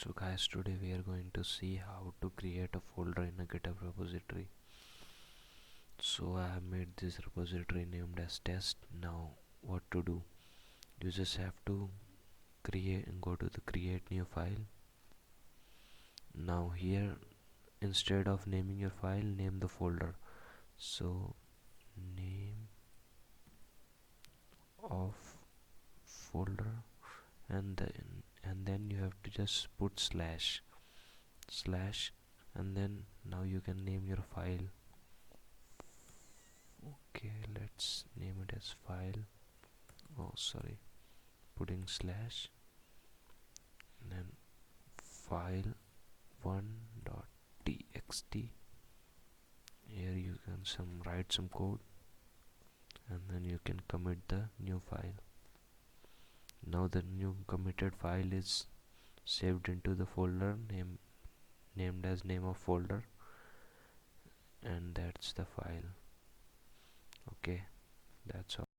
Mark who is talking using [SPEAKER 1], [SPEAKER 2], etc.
[SPEAKER 1] So guys, today we are going to see how to create a folder in a GitHub repository. So I have made this repository named as test. Now what to do? You just have to go to the create new file. Now here, instead of naming your file, name the folder. So name of folder, and then you have to just put slash, and then now you can name your file. Okay, let's name it as file. Oh sorry, putting slash, and then file 1.txt. Here you can write some code, and then you can commit the new file. Now the new committed file is saved into the folder named as name of folder, and that's the file. Okay, that's all.